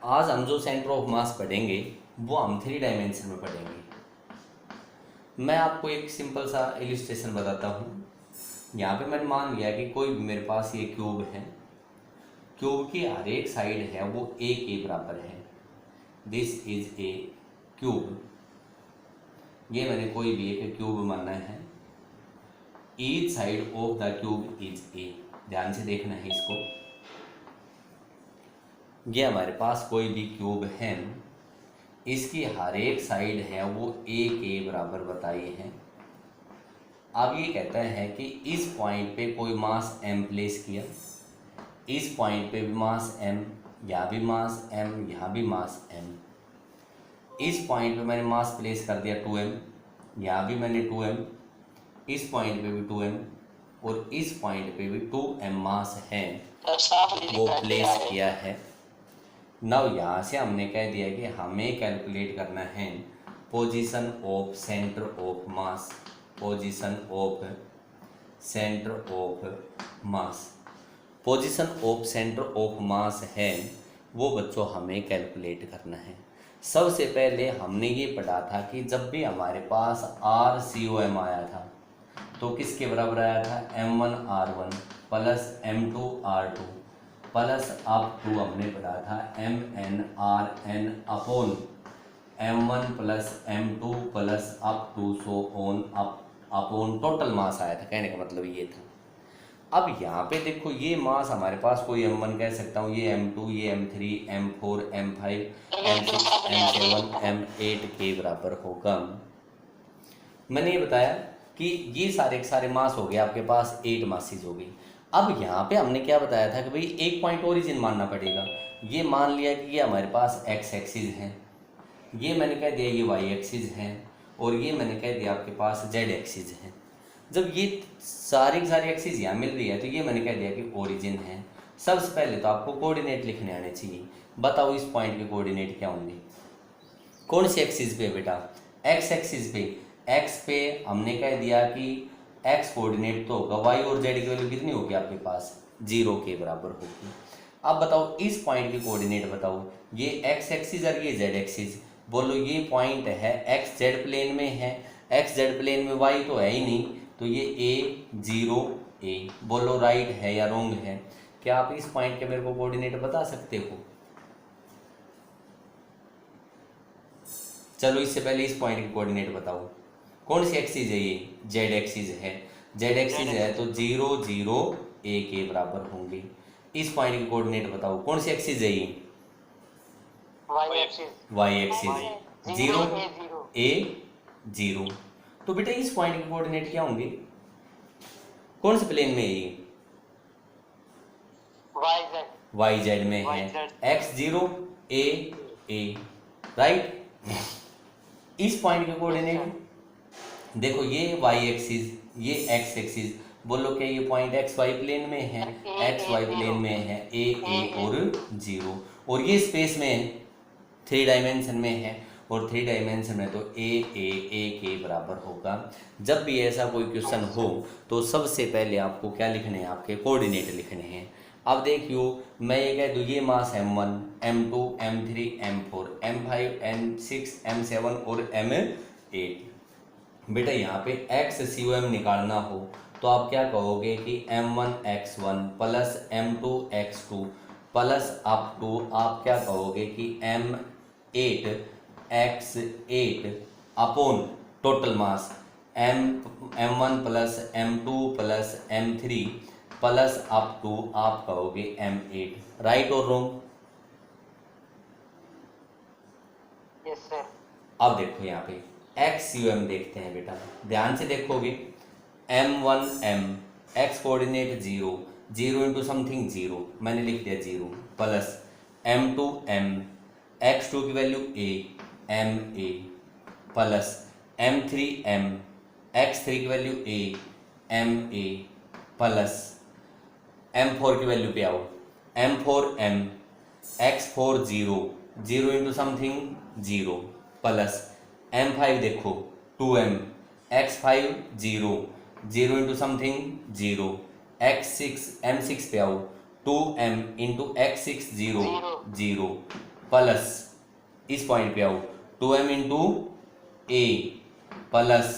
आज हम जो सेंटर ऑफ मास पढ़ेंगे वो हम 3 डायमेंशन में पढ़ेंगे। मैं आपको एक सिंपल सा इलिस्ट्रेशन बताता हूँ। यहाँ पे मैंने मान लिया कि कोई भी मेरे पास ये क्यूब है, क्यूब की हर एक साइड है वो ए के बराबर है। This is a cube. ये मैंने कोई भी एक क्यूब मानना है। Each side of the cube is a. ध्यान से देखना है इसको। ये हमारे पास कोई भी क्यूब है, इसकी हर एक साइड है वो ए के बराबर बताई है। अब ये कहता है कि इस पॉइंट पे कोई मास m प्लेस किया, इस पॉइंट पे भी मास m, यहाँ भी मास m, यहाँ भी मास m। इस पॉइंट पे मैंने मास प्लेस कर दिया 2m, यहाँ भी मैंने 2m, इस पॉइंट पे भी 2m और इस पॉइंट पे भी 2m मास है वो प्लेस किया है। नव यहाँ से हमने कह दिया कि हमें कैलकुलेट करना है position of centre of mass. Position of centre of mass, position of centre of मास है वो बच्चों हमें कैलकुलेट करना है। सबसे पहले हमने ये पढ़ा था कि जब भी हमारे पास RCOM आया था तो किसके बराबर आया था? M1R1 plus M2R2 plus up to हमने पढ़ा था MNRN upon M1 plus M2 plus up to so on up upon total mass आया था। कहने का मतलब ये था। अब यहाँ पे देखो ये मास हमारे पास कोई M1 कह सकता हूँ, ये M2, ये M3, M4, M5, M6, M7, M8 के बराबर होगा। मैंने ये बताया कि ये सारे के सारे मास हो गए आपके पास 8 मासेज हो गई। अब यहाँ पे हमने क्या बताया था कि भाई एक पॉइंट ओरिजिन मानना पड़ेगा। ये मान लिया कि ये हमारे पास x एक्सिस है, ये मैंने कह दिया ये y एक्सिस है और ये मैंने कह दिया आपके पास z एक्सिस है। जब ये सारी की सारी एक्सिस यहाँ मिल रही है तो ये मैंने कह दिया कि ओरिजिन है। सबसे पहले तो आपको कोऑर्डिनेट लिखने आने चाहिए। बताओ इस पॉइंट के कोऑर्डिनेट क्या होंगे? कौन सी एक्सिस पे बेटा? x एक्सिस पे। x पे हमने कह दिया कि x कोऑर्डिनेट तो होगा, y और z की वैल्यू कितनी होगी आपके पास? 0 के बराबर होगी। अब बताओ इस पॉइंट की कोऑर्डिनेट बताओ। ये x एक्सिस और ये z एक्सिस। बोलो ये पॉइंट है x z प्लेन में है, x z प्लेन में y तो है ही नहीं, तो ये a 0 a। बोलो राइट है या रॉन्ग है? क्या आप इस पॉइंट के मेरे को कोऑर्डिनेट बता सकते हो? चलो इससे पहले इस पॉइंट की कोऑर्डिनेट बताओ। कौन सी एक्सिस है ये? जेड एक्सिस है। जेड एक्सिस है तो 0 0 a के बराबर होंगे। इस पॉइंट की कोऑर्डिनेट बताओ। कौन सी एक्सिस है ये? y axis. 0 a 0। तो बेटा इस पॉइंट की कोऑर्डिनेट क्या होंगे? कौन से प्लेन में है ये? YZ में है। x 0 a a, right. इस पॉइंट के कोऑर्डिनेट देखो, ये y एक्सिस, ये x एक्सिस। बोलो क्या ये पॉइंट एक्स वाई प्लेन में है? एक्स वाई प्लेन में है, a और 0। और ये स्पेस में है, 3 डायमेंशन में है और 3 डायमेंशन में तो a के बराबर होगा। जब भी ऐसा कोई क्वेश्चन हो तो सबसे पहले आपको क्या लिखने हैं? आपके कोऑर्डिनेट लिखने हैं। अब देखियो, मैं ये कह दूँ ये मास M1, M2, M3, M4, M5, M6, M7 और M8। बेटा यहाँ पे XCOM निकालना हो तो आप क्या कहोगे कि M1x1 plus M2x2 plus up to आप क्या कहोगे कि M8x8 upon total mass M1 plus M2 plus M3 plus up to आप कहोगे M8। राइट और रॉन्ग? Yes sir. अब देखो यहाँ पे XCOM देखते हैं बेटा, ध्यान से देखोगे। M1M x coordinate 0 0 into something 0, मैंने लिख दिया 0 प्लस M2M x2 की value a MA plus M3M x3 की value a MA plus M4 की वैल्यू पे आओ M4M x4 0 0 into something 0 plus M5 देखो 2M x5 0 0 into something 0 x6 M6 पे आओ 2M इंटू x6 0 0 प्लस इस point पे आओ 2m इंटू ए प्लस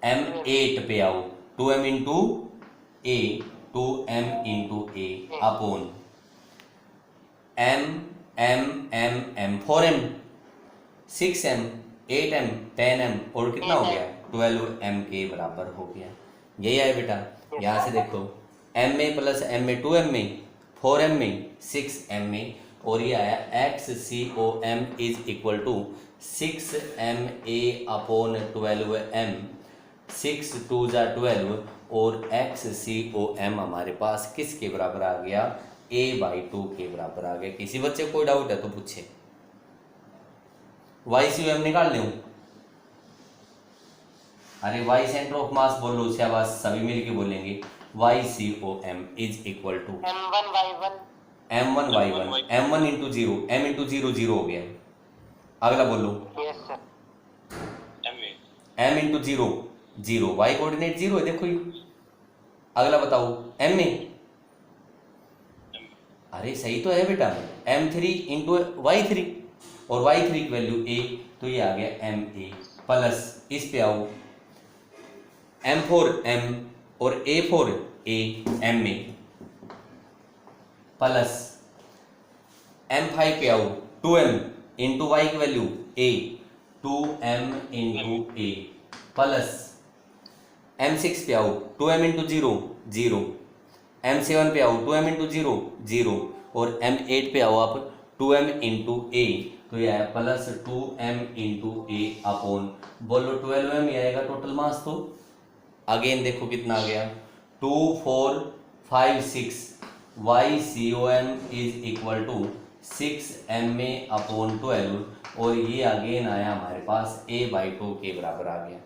m8 पे आओ 2m इंटू ए 2m इंटू ए upon m 4m 6m 8m 10m और कितना हो गया 12m के बराबर हो गया। यही आया बेटा, यहाँ से देखो m में प्लस m में 2m में 4m में 6m में और ये आया XCOM is equal to 6ma upon 12m 6 2 जा 12 और XCOM हमारे पास किसके बराबर आ गया a/2 के बराबर आ गया। किसी बच्चे को कोई डाउट है तो पूछे। YCOM निकाल लूं? अरे Y सेंटर ऑफ मास बोलो, शाबाश, सभी मिलके बोलेंगे। YCOM is equal to m1y1 m1 into 0 m into 0 0 हो गया। अगला बोलो m इंटू 0 0 y कोऑर्डिनेट 0 है, देखो ये। अगला बताओ m में, अरे सही तो है बेटा, m3 इंटू y3 और y3 की वैल्यू a, तो ये आ गया ma प्लस इस पे आओ m4 m और a4 a m में प्लस m5 पे आओ 2m इंटू y की value a 2m into a plus m6 पे आओ 2m इंटू 0 0 m7 पे आओ 2m इंटू 0 0 और m8 पे आओ आप 2m इंटू a, तो यह है plus 2m into a upon बोलो 12m ही आएगा टोटल मास। तो अगेन देखो कितना आ गया 2 4 5 6 YCOM is equal to 6ma upon 12 और ये अगेन आया हमारे पास a/2 के बराबर आ गया।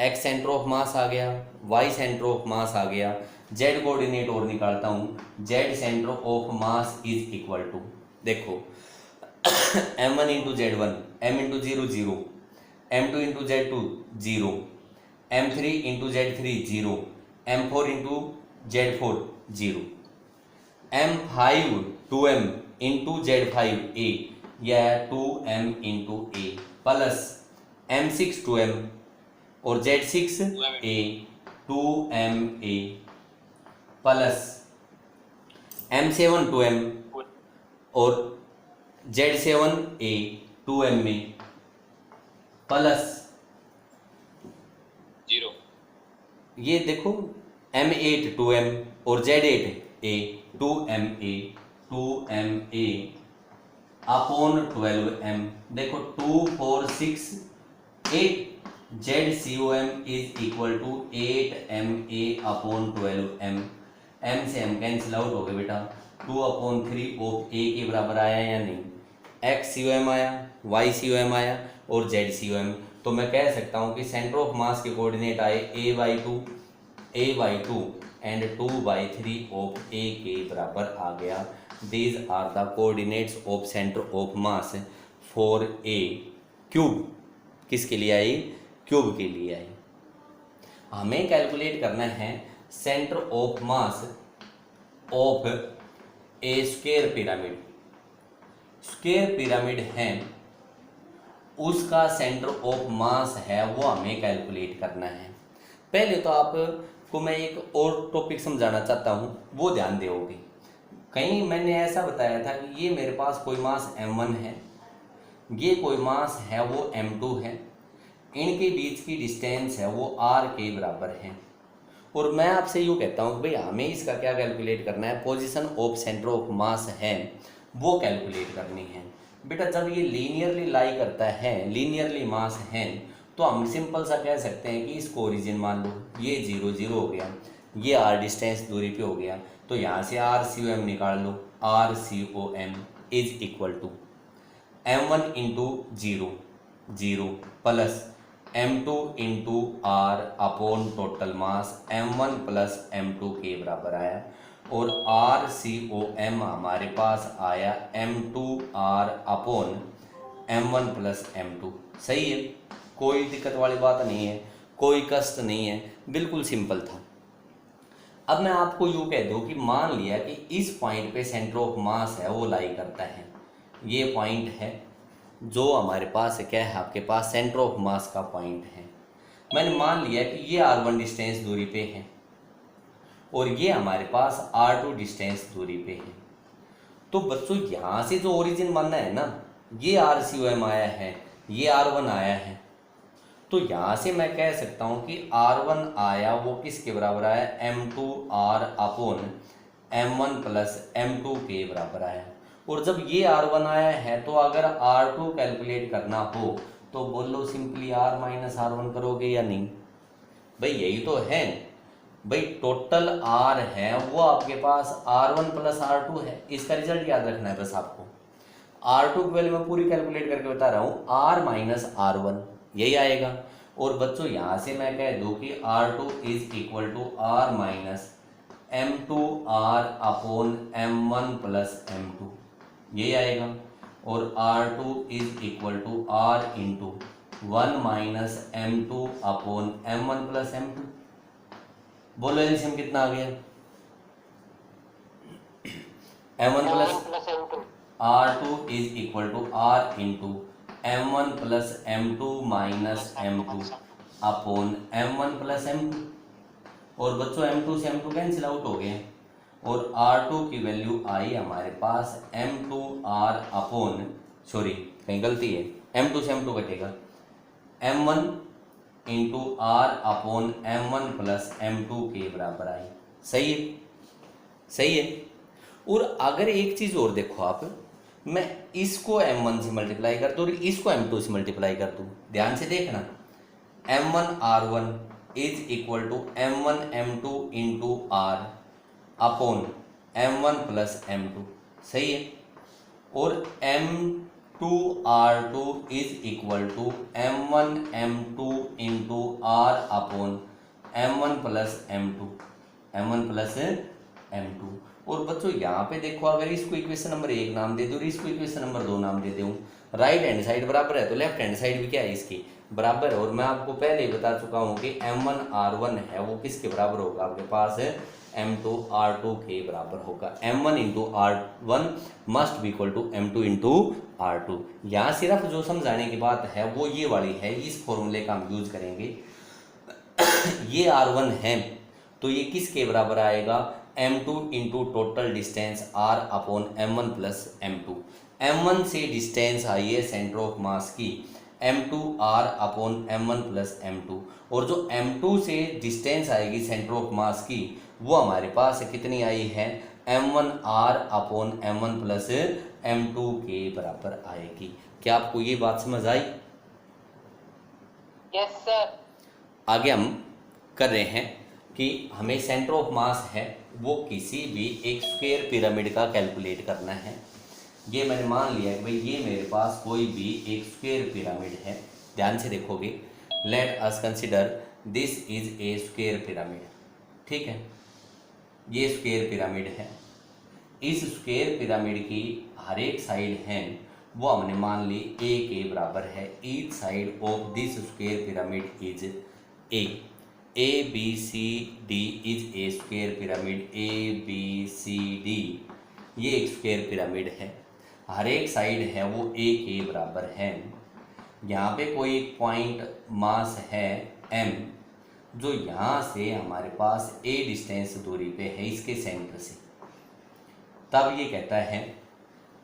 x सेंटर ऑफ मास आ गया, y सेंटर ऑफ मास आ गया, z कोऑर्डिनेट और निकालता हूँ, z centre of mass is equal to देखो m1 into z1 m into 0 0 m2 into z2 0 m3 into z3 0 m4 into z4 0 m5 2m into z5 a यह 2m into a plus m6 2m और z6 a 2m a plus m7 2m और z7 a 2m में plus 0 ये देखो m8 2m और z8 a 2ma upon 12m देखो 2 4 6 8 ZCOM is equal to 8ma upon 12m। m से m cancel out हो गए बेटा, 2 अपॉन 3 ऑफ a के बराबर आया या नहीं, XCOM आया, YCOM आया और ZCOM। तो मैं कह सकता हूँ कि सेंटर ऑफ मास के कोऑर्डिनेट आए a/2 एंड 2/3 ऑफ a के बराबर आ गया। These are the coordinates of centre of mass for a cube. किसके लिए आई? क्यूब के लिए आई। हमें कैलकुलेट करना है centre of mass of A square pyramid. Square pyramid है, उसका सेंटर ऑफ मास है वो हमें कैलकुलेट करना है। पहले तो आपको मैं एक और टॉपिक समझाना चाहता हूँ, वो ध्यान दोगे। कहीं मैंने ऐसा बताया था कि ये मेरे पास कोई मास m1 है, ये कोई मास है वो m2 है, इनके बीच की डिस्टेंस है वो r के बराबर है। और मैं आपसे यूँ कहता हूँ कि भाई हमें इसका क्या कैलकुलेट करना है, पोजीशन ऑफ सेंटर ऑफ मास है वो कैलकुलेट करनी है। बेटा जब ये लीनियरली लाई करता है, लीनियरली मास है, तो हम सिंपल सा कह सकते हैं कि इसको ओरिजिन मान लो, ये 0 0 हो गया, ये r डिस्टेंस दूरी पे हो गया, तो यहाँ से RCOM निकाल लो। RCOM is equal to m1 into 0 0 plus m2 into r upon total mass m1 plus m2 के बराबर आया। और RCOM हमारे पास आया m2r upon m1 plus m2। सही है, कोई दिक्कत वाली बात नहीं है, कोई कष्ट नहीं है, बिल्कुल सिंपल था। अब मैं आपको यूँ कह दूँ कि मान लिया कि इस पॉइंट पे सेंटर ऑफ मास है वो लाई करता है, ये पॉइंट है जो हमारे पास क्या है, आपके पास सेंटर ऑफ मास का पॉइंट है। मैंने मान लिया कि ये r1 डिस्टेंस दूरी पे है और ये हमारे पास r2 डिस्टेंस दूरी पे है। तो बच्चों यहाँ से जो ओरिजिन बनना है ना, ये RCOM आया है, ये R1 आया है, तो यहाँ से मैं कह सकता हूँ कि R1 आया वो किसके बराबर आया, M2R upon M1 plus M2 के बराबर आया। और जब ये R1 आया है तो अगर R2 कैलकुलेट करना हो तो बोलो सिंपली R माइनस R1 करोगे या नहीं? भाई यही तो है भाई, टोटल R है वो आपके पास R1 प्लस R2 है। इसका रिजल्ट याद रखना है बस आपको। R2 की वैल्यू मैं पूरी कैलकुलेट करके बता रहा हूँ, R माइनस R1 यही आएगा। और बच्चों यहाँ से मैं कह दूँ कि R2 is equal to R minus M2R upon M1 plus M2 यही आएगा। और R2 is equal to R into 1 minus M2 upon M1 plus M2। बोलो एलसीएम कितना आ गया, M1 plus M2 R2 is equal to R into M1 plus M2 minus M2 upon M1 plus M2। और बच्चों M2 से M2 cancel out हो गए और R2 की वैल्यू आई हमारे पास M2R अपॉन, सॉरी कहीं गलती है, M2 से M2 कटेगा, M1 into R upon M1 plus M2 के बराबर आई। सही है, सही है। और अगर एक चीज़ और देखो आप, मैं इसको M1 से मल्टीप्लाई कर दूँ और इसको M2 से मल्टीप्लाई कर दूँ, ध्यान से देखना, M1R1 is equal to M1 M2 into R upon M1 plus M2, सही है। और M2R2 is equal to M1 M2 into R upon M1 plus M2, M1 plus M2। और बच्चों यहाँ पे देखो, अगर इसको इक्वेशन नंबर 1 नाम दे दूँ और इसको इक्वेशन नंबर 2 नाम दे दूँ, राइट हैंड साइड बराबर है तो लेफ्ट हैंड साइड भी क्या है इसकी बराबर है। और मैं आपको पहले ही बता चुका हूँ कि M1R1 है वो किसके बराबर होगा, आपके पास M2R2 के बराबर होगा। M1 into R1 must be equal to M2 into R2। यहाँ सिर्फ जो समझाने की बात है वो ये वाली है, इस फॉर्मूले का हम यूज करेंगे। ये R1 है तो ये किसके बराबर आएगा, M2 into total distance R upon M1 plus M2। M1 से डिस्टेंस आई है सेंटर ऑफ मास की, M2R upon M1 plus M2। और जो M2 से डिस्टेंस आएगी सेंटर ऑफ मास की वो हमारे पास कितनी आई है, M1R upon M1 plus M2 के बराबर आएगी। क्या आपको ये बात समझ आई? Yes sir. आगे हम कर रहे हैं कि हमें सेंटर ऑफ मास है वो किसी भी एक स्क्वायर पिरामिड का कैलकुलेट करना है। ये मैंने मान लिया कि भाई ये मेरे पास कोई भी एक स्क्वायर पिरामिड है। ध्यान से देखोगे, let us consider this is a square pyramid, ठीक है, ये स्क्वायर पिरामिड है। इस स्क्वायर पिरामिड की हर एक साइड है वो हमने मान ली ए के बराबर है। Each side of this square pyramid is A B C D is a square pyramid, A B C D ये एक स्क्वायर पिरामिड है। हर एक साइड है वो ए के बराबर है। यहाँ पे कोई एक पॉइंट मास है m जो यहाँ से हमारे पास a डिस्टेंस दूरी पे है इसके सेंटर से। तब ये कहता है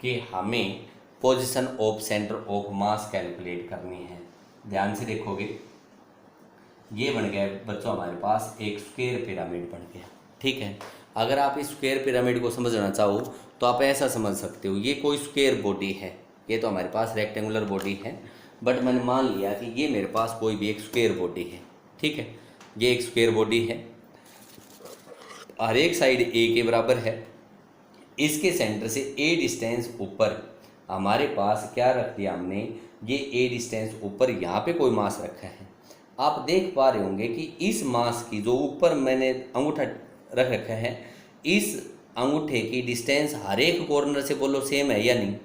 कि हमें position of centre of mass calculate करनी है। ध्यान से देखोगे, ये बन गया बच्चों हमारे पास एक स्क्वायर पिरामिड बन गया, ठीक है। अगर आप इस स्क्वायर पिरामिड को समझना चाहो तो आप ऐसा समझ सकते हो, ये कोई स्क्वायर बॉडी है, ये तो हमारे पास रेक्टेंगुलर बॉडी है, बट मैंने मान लिया कि ये मेरे पास कोई भी एक स्क्वायर बॉडी है, ठीक है। ये एक स्क्वायर बॉडी है, हर एक साइड ए के बराबर है। इसके सेंटर से ए डिस्टेंस ऊपर हमारे पास क्या रख दिया हमने, ये ए डिस्टेंस ऊपर यहाँ पे कोई मास रखा है। आप देख पा रहे होंगे कि इस मास की जो ऊपर मैंने अंगूठा रख रखा है, इस अंगूठे की डिस्टेंस हर एक कॉर्नर से बोलो सेम है या नहीं,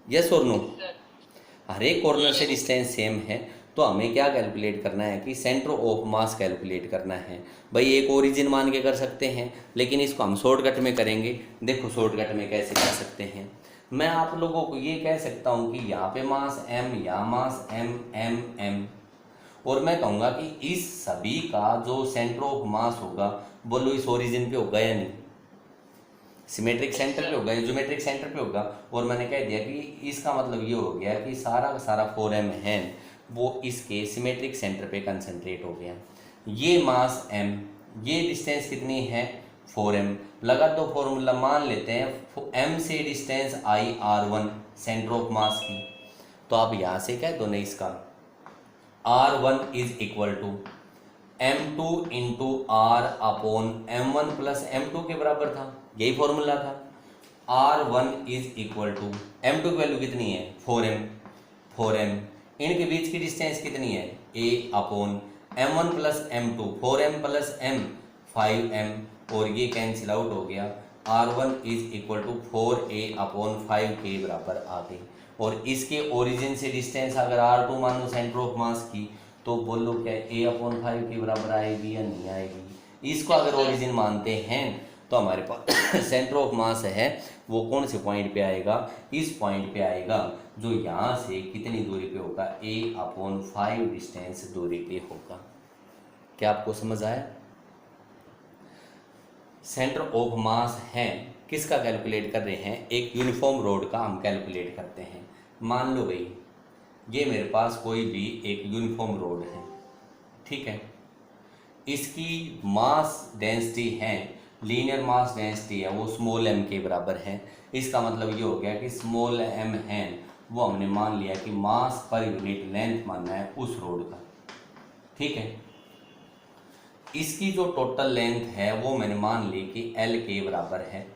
यस और नो? हर एक कॉर्नर से डिस्टेंस सेम है तो हमें क्या कैलकुलेट करना है कि सेंटर ऑफ मास कैलकुलेट करना है। भाई एक ओरिजिन मान के कर सकते हैं लेकिन इसको हम शॉर्टकट में करेंगे। देखो शॉर्टकट में कैसे कर सकते हैं। मैं आप लोगों को ये कह सकता हूँ कि यहाँ पे मास m, यहाँ मास m, और मैं कहूँगा कि इस सभी का जो सेंटर ऑफ मास होगा बोलो इस ओरिजिन पे होगा या नहीं, सिमेट्रिक Yes, सेंटर sir. पे होगा या ज्योमेट्रिक सेंटर पे होगा। और मैंने कह दिया कि इसका मतलब ये हो गया कि सारा का सारा 4m है वो इसके सिमेट्रिक सेंटर पे कंसंट्रेट हो गया। ये मास m, ये डिस्टेंस कितनी है 4m, लगा दो फॉर्मूला, मान लेते हैं m से डिस्टेंस IR1 सेंटर ऑफ मास की, तो आप यहाँ से कह दो ना इसका R1 is equal to M2 into R upon M1 plus M2 के बराबर था, यही फॉर्मूला था। R1 is equal to M2 की वैल्यू कितनी है 4m, इनके बीच की डिस्टेंस कितनी है A upon M1 plus M2, 4m plus m 5m, और ये कैंसिल आउट हो गया। R1 is equal to 4a upon 5 के बराबर आ गई। और इसके ओरिजिन से डिस्टेंस अगर R2 मान लो सेंटर ऑफ मास की, तो बोलो क्या a अपॉन 5 के बराबर आएगी या नहीं आएगी। इसको अगर ओरिजिन मानते हैं तो हमारे पास सेंटर ऑफ मास है वो कौन से पॉइंट पे आएगा, इस पॉइंट पे आएगा जो यहाँ से कितनी दूरी पे होगा a अपॉन 5 डिस्टेंस दूरी पे होगा। क्या आपको समझ आया? सेंटर ऑफ मास है किसका कैलकुलेट कर रहे हैं, एक यूनिफॉर्म रोड का हम कैलकुलेट करते हैं। मान लो भाई ये मेरे पास कोई भी एक यूनिफॉर्म रोड है, ठीक है, इसकी मास डेंसिटी है, लीनियर मास डेंसिटी है वो स्मॉल m के बराबर है। इसका मतलब ये हो गया कि स्मॉल m है वो हमने मान लिया कि मास पर यूनिट लेंथ मानना है उस रोड का, ठीक है। इसकी जो टोटल लेंथ है वो मैंने मान ली कि L के बराबर है,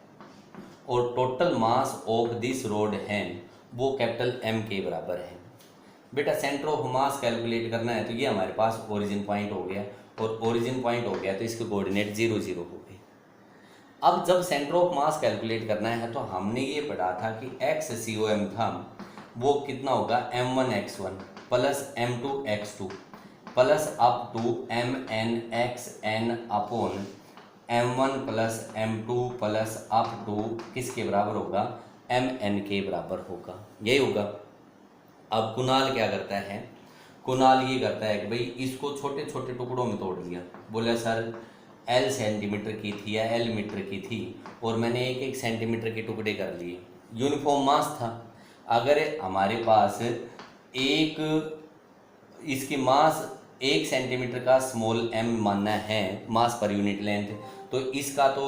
और total mass of this road है वो कैपिटल M के बराबर है। बेटा सेंटर ऑफ मास कैलकुलेट करना है तो ये हमारे पास ओरिजिन पॉइंट हो गया, और ओरिजिन पॉइंट हो गया तो इसके कोऑर्डिनेट 0 0 हो गए। अब जब सेंटर ऑफ मास कैलकुलेट करना है तो हमने ये पढ़ा था कि XCOM था वो कितना होगा m1x1 plus m2x2 plus up to mnxn upon m1 plus m2 plus up to किसके बराबर होगा mn के बराबर होगा, यही होगा। अब कुणाल क्या करता है, कुणाल ये करता है कि भाई इसको छोटे छोटे टुकड़ों में तोड़ लिया, बोला सर L सेंटीमीटर की थी या L मीटर की थी और मैंने एक एक सेंटीमीटर के टुकड़े कर लिए, यूनिफॉर्म मास था। अगर हमारे पास एक इसकी मास 1 सेंटीमीटर का स्मॉल m मानना है मास पर यूनिट लेंथ, तो इसका तो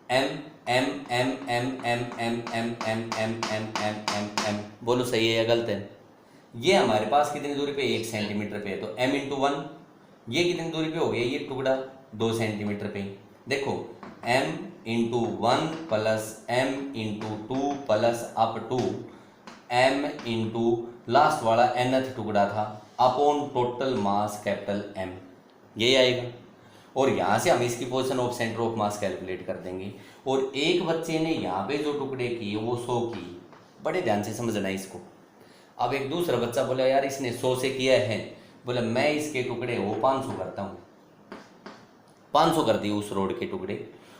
m m m m m m m m m m m m बोलो सही है या गलत है। ये हमारे पास कितनी दूरी पे 1 सेंटीमीटर पे है तो m इंटू 1, ये कितनी दूरी पे हो गया ये टुकड़ा 2 सेंटीमीटर पे। देखो m into 1 plus m into 2 plus up to m into last वाला nth टुकड़ा था upon total mass capital M, यही आएगा। और यहाँ से हम इसकी position of centre of mass calculate कर देंगे। और एक बच्चे ने यहाँ पे जो टुकड़े किए वो 100 किए, बड़े ध्यान से समझना इसको। अब एक दूसरा बच्चा बोला यार इसने 100 से किया है, बोला मैं इसके टुकड़े वो 500 करता हूँ, 500 कर दिए उस रोड के टुकड़े।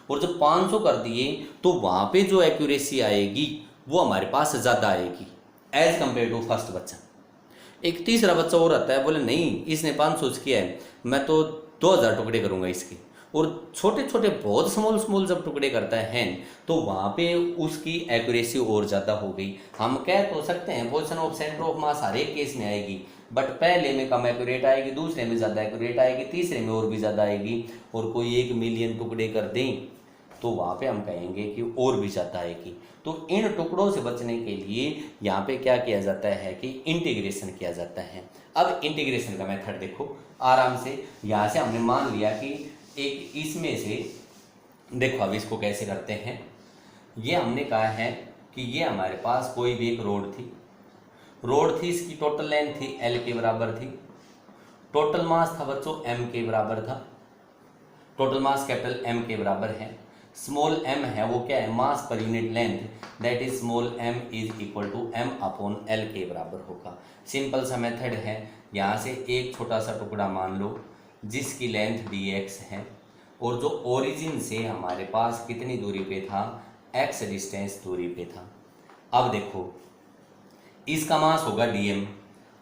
और जब 500 कर दिए तो वहाँ पे जो एक्यूरेसी आएगी वो हमारे पास ज़्यादा आएगी एज कम्पेयर टू फर्स्ट बच्चा। एक तीसरा बच्चा और आता है, बोले नहीं इसने 500 से किया है मैं तो 2000 टुकड़े करूंगा इसके, और छोटे छोटे बहुत स्मॉल स्मॉल जब टुकड़े करता है तो वहाँ पे उसकी एक्यूरेसी और ज़्यादा हो गई। हम कह तो सकते हैं position of centre of mass हर एक केस में आएगी, बट पहले में कम एक्यूरेट आएगी, दूसरे में ज़्यादा एक्यूरेट आएगी, तीसरे में और भी ज़्यादा आएगी। और कोई 1 मिलियन टुकड़े कर दें तो वहाँ पे हम कहेंगे कि और भी ज़्यादा आएगी। तो इन टुकड़ों से बचने के लिए यहाँ पे क्या किया जाता है कि इंटीग्रेशन किया जाता है। अब इंटीग्रेशन का मेथड देखो आराम से, यहाँ से हमने मान लिया कि एक इसमें से देखो अब इसको कैसे करते हैं। ये हमने कहा है कि ये हमारे पास कोई भी एक रोड थी, इसकी टोटल लेंथ थी L के बराबर थी, टोटल मास था बच्चों M के बराबर था, टोटल मास कैपिटल M के बराबर है। स्मॉल m है वो क्या है मास पर unit length, that is small m is equal to m upon L के बराबर होगा। सिंपल सा मेथड है, यहाँ से एक छोटा सा टुकड़ा मान लो जिसकी लेंथ dx है, और जो ओरिजिन से हमारे पास कितनी दूरी पे था x डिस्टेंस दूरी पे था, अब देखो इसका मास होगा dm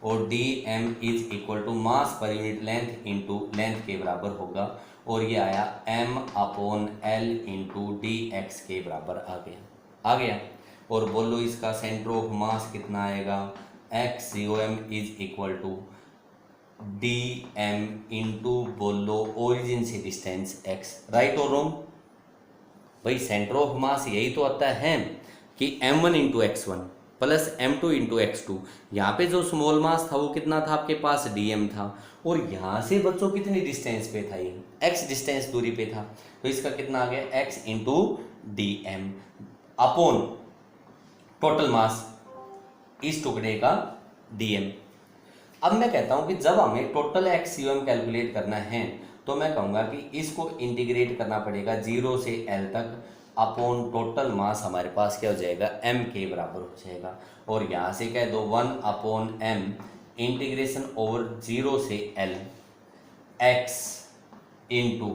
और dm is equal to mass पर यूनिट लेंथ इंटू लेंथ के बराबर होगा और ये आया m upon l into D x के बराबर आ गया। और बोलो इसका सेंटर ऑफ मास कितना आएगा, x COM is equal to dm into बोलो ओरिजिन से डिस्टेंस x, राइट और रॉन्ग। भाई सेंटर ऑफ मास यही तो आता है कि m1 into x1 plus m2 into x2। यहाँ पे जो स्मॉल मास था वो कितना था आपके पास, dm था, और यहाँ से बच्चों कितनी डिस्टेंस पे था, ये x डिस्टेंस दूरी पे था, तो इसका कितना आ गया x into dm upon total मास इस टुकड़े का dm। अब मैं कहता हूँ कि जब हमें टोटल x COM कैलकुलेट करना है तो मैं कहूँगा कि इसको इंटीग्रेट करना पड़ेगा 0 से l तक अपॉन टोटल मास हमारे पास क्या हो जाएगा, m के बराबर हो जाएगा। और यहाँ से कह दो 1 अपॉन m इंटीग्रेशन ओवर 0 से l x into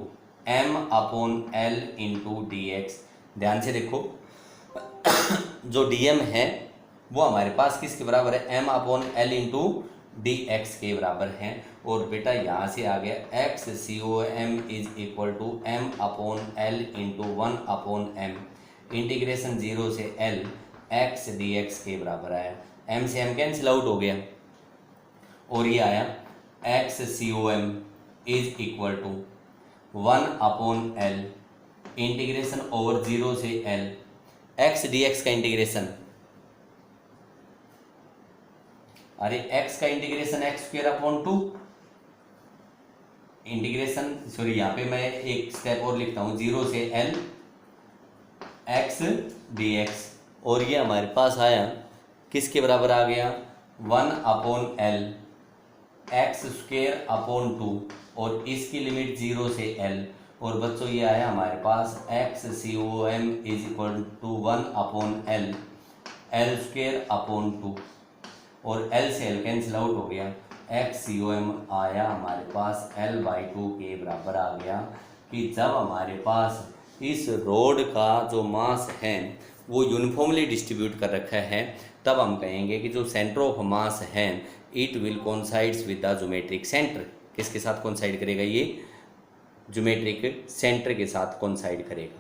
m upon l into D x. ध्यान से देखो जो dm है वो हमारे पास किसके बराबर है, m upon l into D x के बराबर है। और बेटा यहाँ से आ गया x COM is equal to m upon l into 1 upon m integration 0 से l x dx के बराबर आया। m से m कैंसिल आउट हो गया और ये आया x COM is equal to 1 upon l integration over 0 से l x dx का इंटीग्रेशन, अरे x का integration x square upon 2 integration, sorry यहाँ पे मैं एक स्टेप और लिखता हूँ 0 से l x dx। और ये हमारे पास आया किसके बराबर आ गया, 1 upon l x square upon 2 और इसकी लिमिट 0 से l। और बच्चों ये आया हमारे पास x COM is equal to 1 upon l l square upon 2 और l से l कैंसिल आउट हो गया, x COM आया हमारे पास l/2 के बराबर आ गया। कि जब हमारे पास इस रोड का जो मास है वो यूनिफॉर्मली डिस्ट्रीब्यूट कर रखा है तब हम कहेंगे कि जो सेंटर ऑफ मास है it will coincides with the geometric centre. किसके साथ कोइंसाइड करेगा, ये ज्योमेट्रिक सेंटर के साथ कोइंसाइड करेगा।